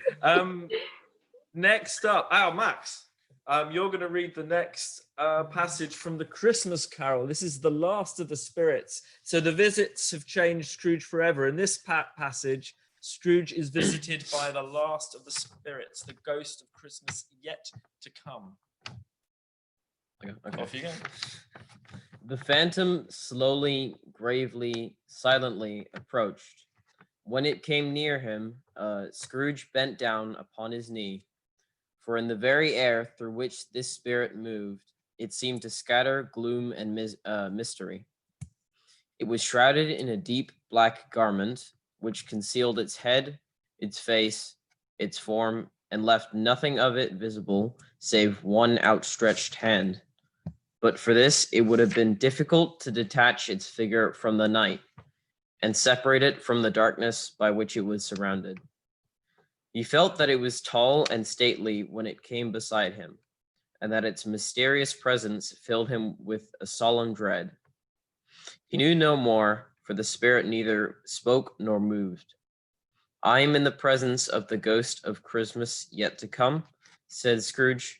Next up, Max. You're going to read the next passage from the Christmas Carol. This is the last of the spirits. So the visits have changed Scrooge forever. In this passage, Scrooge is visited by the last of the spirits, the ghost of Christmas yet to come. Okay. Off you go. The phantom slowly, gravely, silently approached. When it came near him, Scrooge bent down upon his knee, for in the very air through which this spirit moved, it seemed to scatter gloom and mystery. It was shrouded in a deep black garment, which concealed its head, its face, its form, and left nothing of it visible save one outstretched hand. But for this, it would have been difficult to detach its figure from the night and separate it from the darkness by which it was surrounded. He felt that it was tall and stately when it came beside him, and that its mysterious presence filled him with a solemn dread. He knew no more, for the spirit neither spoke nor moved. "I am in the presence of the ghost of Christmas yet to come," said Scrooge.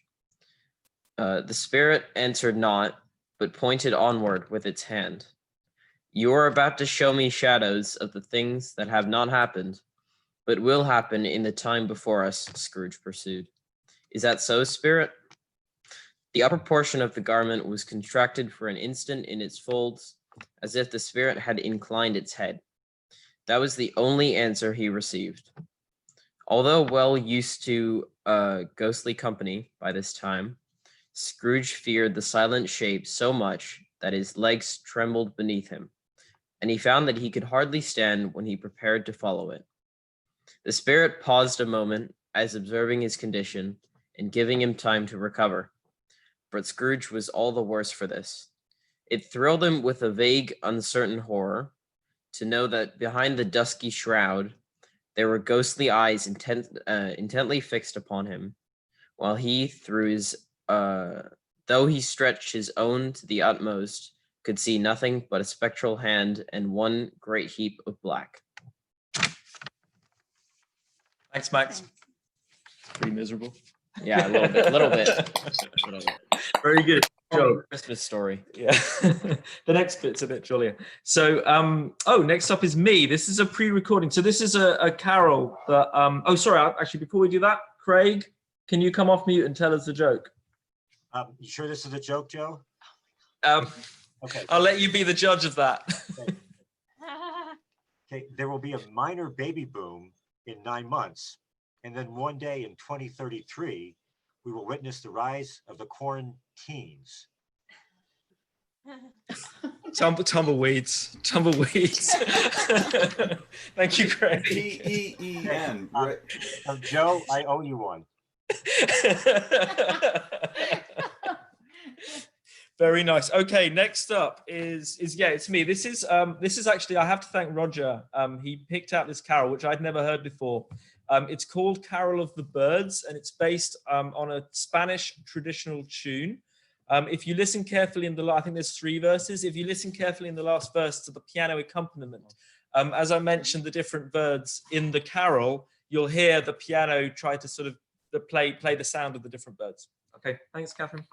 The spirit answered not, but pointed onward with its hand. "You are about to show me shadows of the things that have not happened, but will happen in the time before us," Scrooge pursued. "Is that so, spirit?" The upper portion of the garment was contracted for an instant in its folds, as if the spirit had inclined its head. That was the only answer he received. Although well used to ghostly company by this time, Scrooge feared the silent shape so much that his legs trembled beneath him, and he found that he could hardly stand when he prepared to follow it. The spirit paused a moment, as observing his condition and giving him time to recover, but Scrooge was all the worse for this. It thrilled him with a vague, uncertain horror to know that behind the dusky shroud there were ghostly eyes intently fixed upon him, while he, though he stretched his own to the utmost, could see nothing but a spectral hand and one great heap of black. Thanks, Max. Pretty miserable. Yeah, a little bit. Very good. Joe. Christmas story. Yeah. The next bit's a bit jollier. So, next up is me. This is a pre-recording. So this is a carol that, sorry, actually, before we do that, Craig, can you come off mute and tell us the joke? You sure this is a joke, Joe? Okay. I'll let you be the judge of that. Okay, there will be a minor baby boom in 9 months. And then one day in 2033, we will witness the rise of the quarantines. Tumbleweeds. Thank you, Craig. T-E-E-N. Joe, I owe you one. Very nice. Okay, next up is it's me. This is actually, I have to thank Roger. He picked out this carol, which I'd never heard before. It's called Carol of the Birds, and it's based on a Spanish traditional tune. If you listen carefully I think there's 3 verses. If you listen carefully in the last verse to the piano accompaniment, as I mentioned, the different birds in the carol, you'll hear the piano try to sort of play the sound of the different birds. Okay, thanks, Catherine.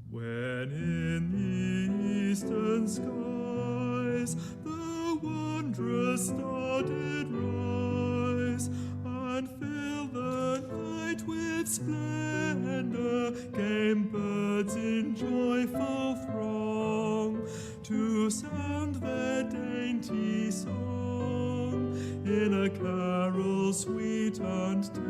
When in the eastern skies the wondrous star did rise and fill the night with splendor, came and tender.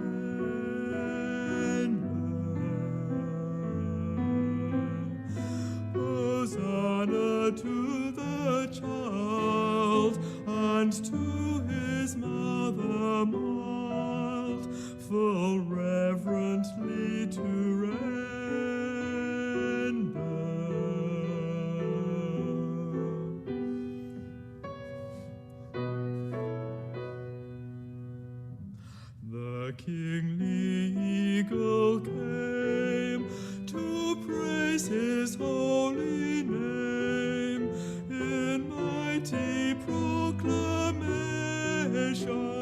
Hosanna to the child and to his mother mild, full reverently to the kingly eagle came to praise his holy name in mighty proclamation.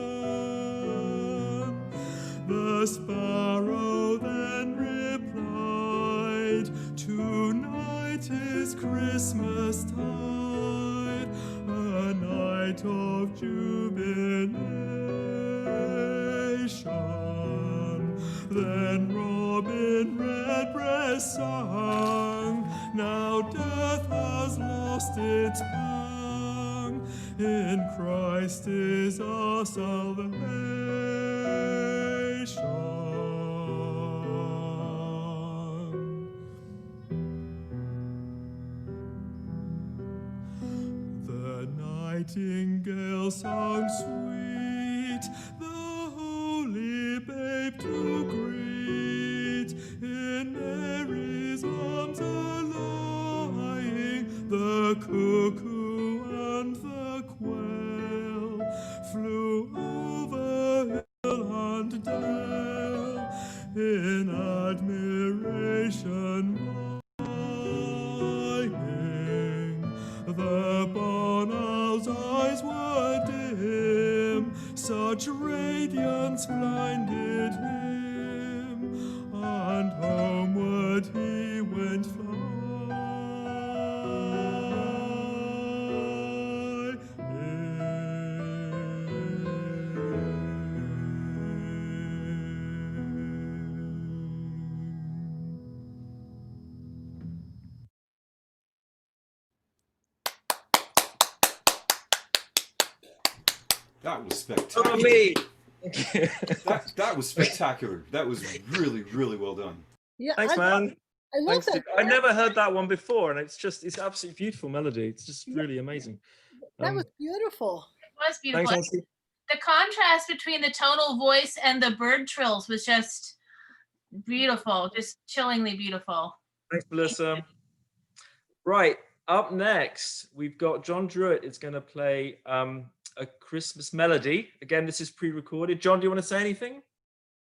The sparrow then replied, "Tonight is Christmas tide, a night of jubilation." Then Robin Redbreast sang, "Now death has lost its pang, in Christ is our salvation." The nightingale sang sweet, the holy babe to greet, in Mary's arms a-lying. The cuckoo and the quail flew over hill and dale, in admiration vying. The barn owl's eyes were dim, such radiance blinded him, and homeward he went That was spectacular. That was spectacular. That was really, really well done. Yeah, Thanks, man. I love Thanks, that. dude. I never heard that one before, and it's absolutely beautiful melody. It's just really amazing. That was beautiful. It was beautiful. Thanks, Nancy. The contrast between the tonal voice and the bird trills was just beautiful, just chillingly beautiful. Thanks, Melissa. Right, up next, we've got John Druitt is going to play a Christmas melody. Again, this is pre-recorded. John, do you want to say anything?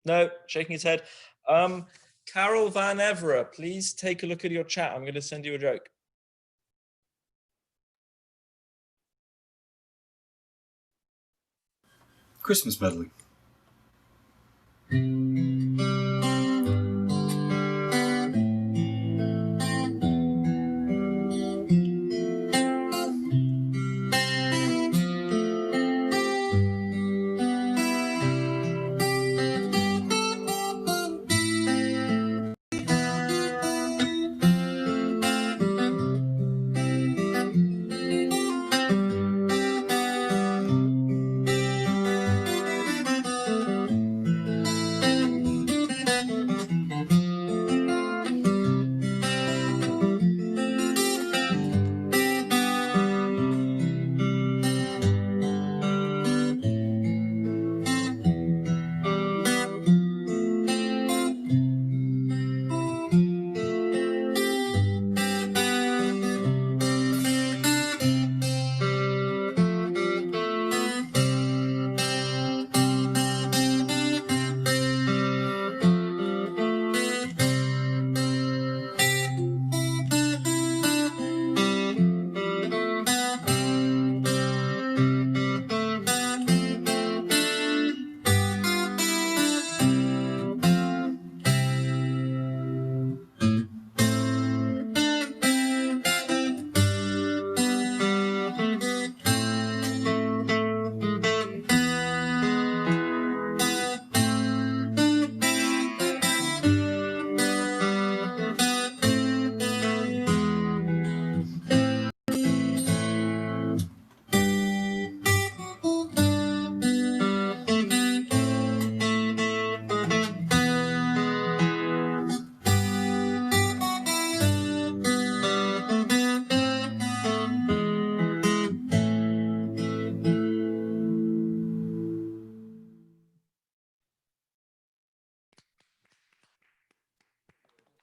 No, shaking his head. Carol Van Evera, please take a look at your chat. I'm going to send you a joke. Christmas medley.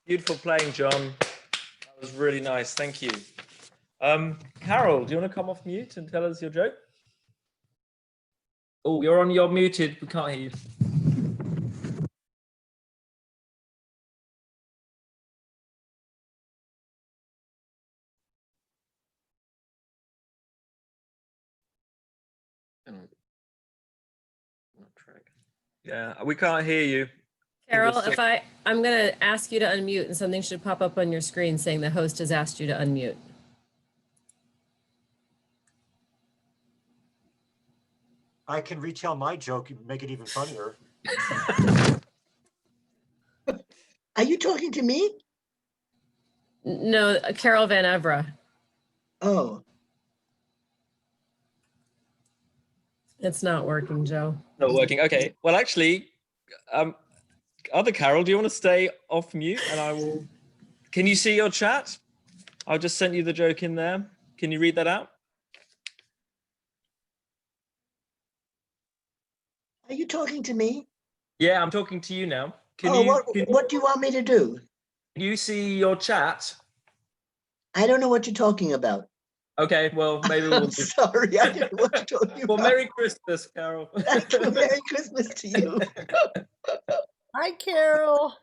Beautiful playing, John. That was really nice. Thank you. Carol, do you want to come off mute and tell us your joke? Oh, you're muted. We can't hear you. Yeah, we can't hear you. Carol, I'm going to ask you to unmute and something should pop up on your screen saying the host has asked you to unmute. I can retell my joke, make it even funnier. Are you talking to me? No, Carol Van Evra. Oh. It's not working, Joe. Not working. Okay. Well, actually, other Carol, do you want to stay off mute and I will... Can you see your chat? I just sent you the joke in there. Can you read that out? Are you talking to me? Yeah, I'm talking to you now. What do you want me to do? Can you see your chat? I don't know what you're talking about. Okay, well, maybe we'll... I'm sorry, I don't know what you're talking Well, about. Merry Christmas, Carol. Merry Christmas to you. Hi, Carol.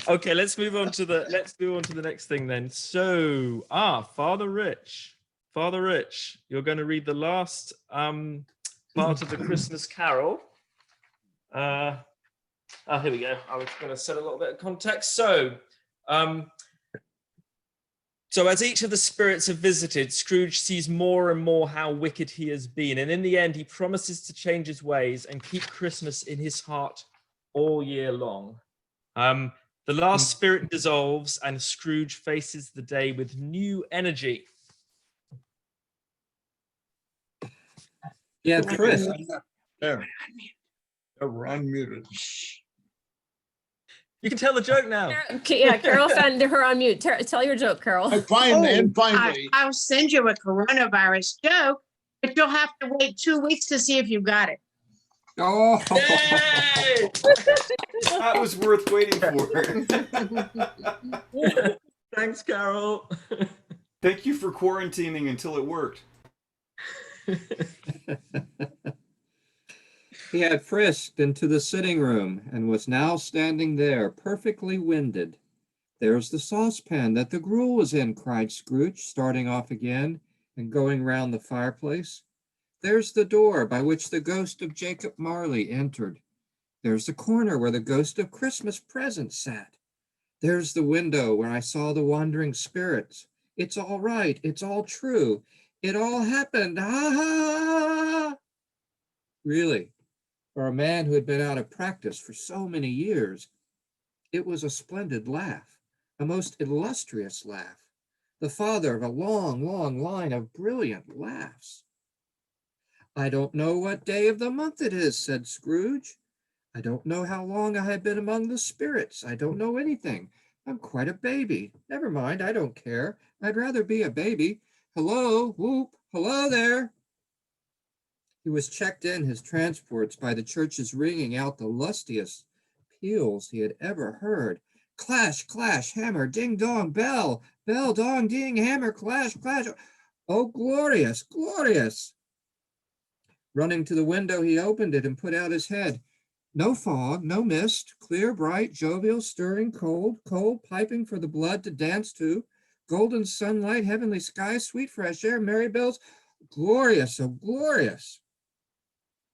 Okay, let's move on to the next thing then. So, Father Rich, you're going to read the last part of the Christmas Carol. Here we go. I was going to set a little bit of context. So as each of the spirits have visited, Scrooge sees more and more how wicked he has been. And in the end, he promises to change his ways and keep Christmas in his heart all year long. The last spirit dissolves and Scrooge faces the day with new energy. Yeah, Chris. There. We're unmuted. You can tell the joke now. Yeah, Carol found her on mute. Tell your joke, Carol. Finally. I'll send you a coronavirus joke, but you'll have to wait 2 weeks to see if you got it. Oh, That was worth waiting for. Thanks, Carol. Thank you for quarantining until it worked. He had frisked into the sitting room and was now standing there, perfectly winded. There's the saucepan that the gruel was in, cried Scrooge, starting off again and going round the fireplace. There's the door by which the ghost of Jacob Marley entered. There's the corner where the ghost of Christmas Present sat. There's the window where I saw the wandering spirits. It's all right. It's all true. It all happened. Ha ha! Really, for a man who had been out of practice for so many years, it was a splendid laugh, a most illustrious laugh, the father of a long, long line of brilliant laughs. I don't know what day of the month it is, said Scrooge. I don't know how long I have been among the spirits. I don't know anything. I'm quite a baby. Never mind, I don't care. I'd rather be a baby. Hello, whoop, hello there. He was checked in his transports by the church's ringing out the lustiest peals he had ever heard. Clash, clash, hammer, ding, dong, bell, bell, dong, ding, hammer, clash, clash. Oh, glorious, glorious. Running to the window, he opened it and put out his head. No fog, no mist, clear, bright, jovial, stirring, cold, cold, piping for the blood to dance to, golden sunlight, heavenly skies, sweet fresh air, merry bells, glorious, so glorious.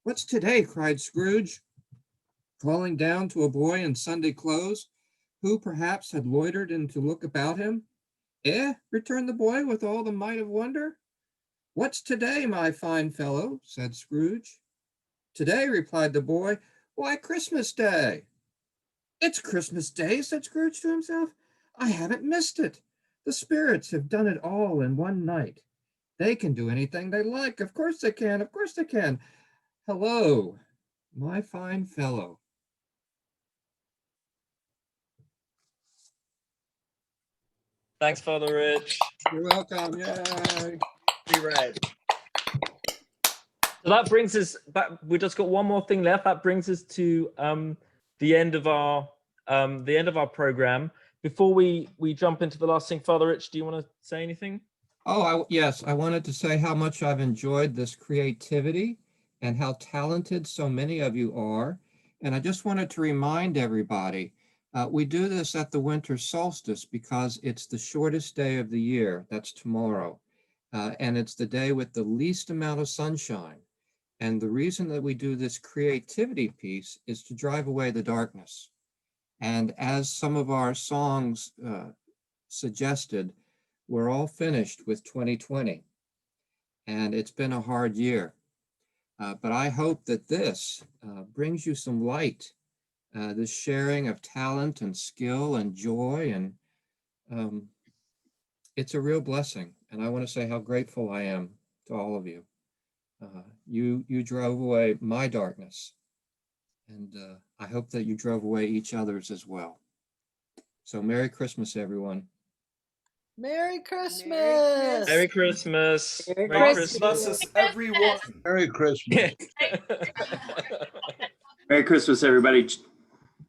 What's today? Cried Scrooge, calling down to a boy in Sunday clothes, who perhaps had loitered in to look about him. Returned the boy with all the might of wonder. What's today, my fine fellow? Said Scrooge. Today, replied the boy. Why, Christmas Day. It's Christmas Day, said Scrooge to himself. I haven't missed it. The spirits have done it all in one night. They can do anything they like. Of course they can. Of course they can. Hello, my fine fellow. Thanks, Father Rich. You're welcome. Yay. Reread. So that brings us back. We just got one more thing left. That brings us to the end of our the end of our program. Before we jump into the last thing, Father Rich, do you want to say anything? Oh, yes, I wanted to say how much I've enjoyed this creativity and how talented so many of you are. And I just wanted to remind everybody, we do this at the winter solstice because it's the shortest day of the year. That's tomorrow. And it's the day with the least amount of sunshine. And the reason that we do this creativity piece is to drive away the darkness. And as some of our songs suggested, we're all finished with 2020. And it's been a hard year. But I hope that this brings you some light, this sharing of talent and skill and joy. And it's a real blessing. And I want to say how grateful I am to all of you. You drove away my darkness. And I hope that you drove away each other's as well. So Merry Christmas, everyone. Merry Christmas. Merry Christmas. Merry Merry Christmas. Christmas. Everyone. Merry Christmas. Merry Christmas, everybody.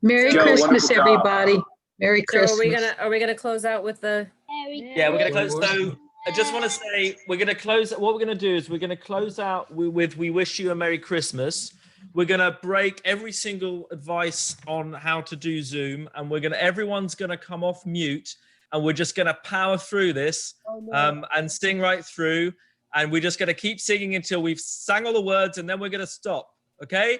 Merry Joe, Christmas, wonderful job. everybody. Merry So Christmas. are we gonna close out with the? Yeah, we're going to close. So I just want to say we're going to close. What we're going to do is we're going to close out with "We wish you a Merry Christmas." We're going to break every single advice on how to do Zoom, and everyone's going to come off mute, and we're just going to power through this and sing right through. And we're just going to keep singing until we've sang all the words, and then we're going to stop. Okay.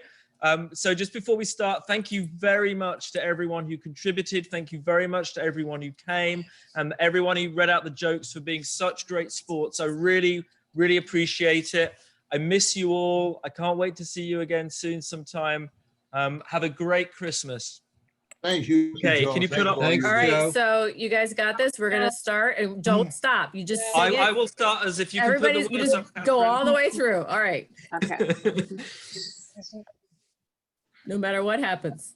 So just before we start, thank you very much to everyone who contributed. Thank you very much to everyone who came and everyone who read out the jokes for being such great sports. I really, really appreciate it. I miss you all. I can't wait to see you again soon sometime. Have a great Christmas. Thank you. Okay, Joe. can you put Thank up? all you. All right, so you guys got this. We're gonna start, and don't stop. You just sing I it. will start as if you Everybody's can put you the just words up, go Catherine. all the way through. All right. Okay. No matter what happens.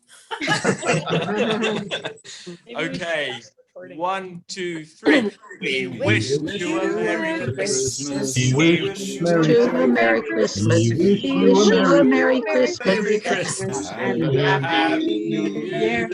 Okay. 1, 2, 3. We wish you a Merry Christmas. We wish you a Merry Christmas. We wish you a Merry Christmas. Merry Christmas. And a Happy New Year.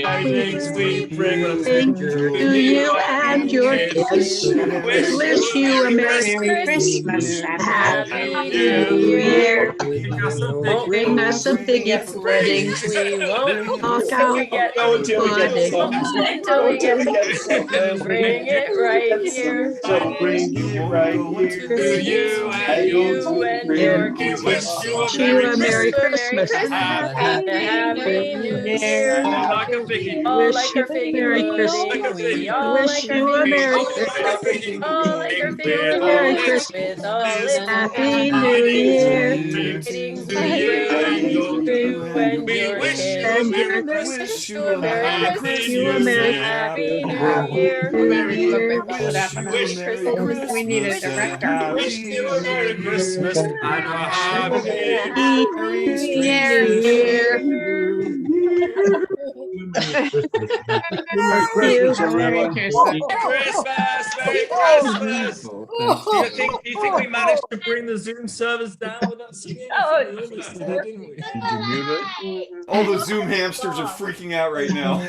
Tidings we bring To you and your kids. Wish you a Merry Christmas and Happy New Year. Bring us some piggy puddings. We won't Knock out pudding. until we get so bring it right here. So bring it right here to you and your kids. Wish you a Merry Christmas. Happy New Year. Like a piggy. All like our figgy Merry pudding. Christmas. We all Wish like you our a Merry figgy Christmas. all like our Merry figgy Christmas. with all its Happy New Year. greetings we bring you and your kids. Wish you a Merry Christmas. You a Merry Happy New Year. We need a director. Wish you a Merry Christmas and a Happy New Year. Merry Christmas, everyone. Merry Christmas! Merry Christmas! Do you think we managed to bring the Zoom servers down with that singing? Didn't we? Did you mute it? All the Zoom hamsters are freaking out right now.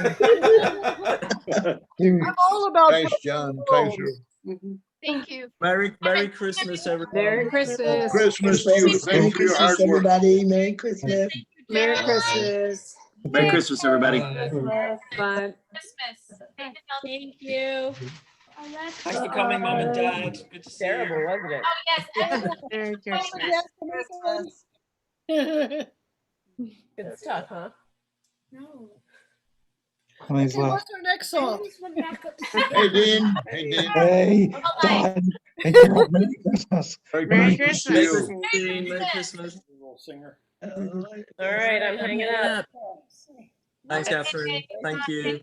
I'm all about Thanks, John. Thanks. Thank you. Merry Christmas, everyone. Merry Christmas. Christmas to you. Merry Thanks for your hard Christmas, work. everybody. Merry Christmas. Merry Christmas. Merry Christmas, everybody. Fun. Christmas. Thank you. Thanks for coming, Mum and Dad. Good to see you. Terrible, wasn't it? Oh, yes. Merry Good stuff, huh? No. Okay, what's our next song? Hey, Dean. Hey, Dean. Hey, Don. Hey, Carol, Merry Christmas. Merry Christmas. Merry Christmas. Singer. All right, I'm hanging up. Thanks, Catherine. Thank you.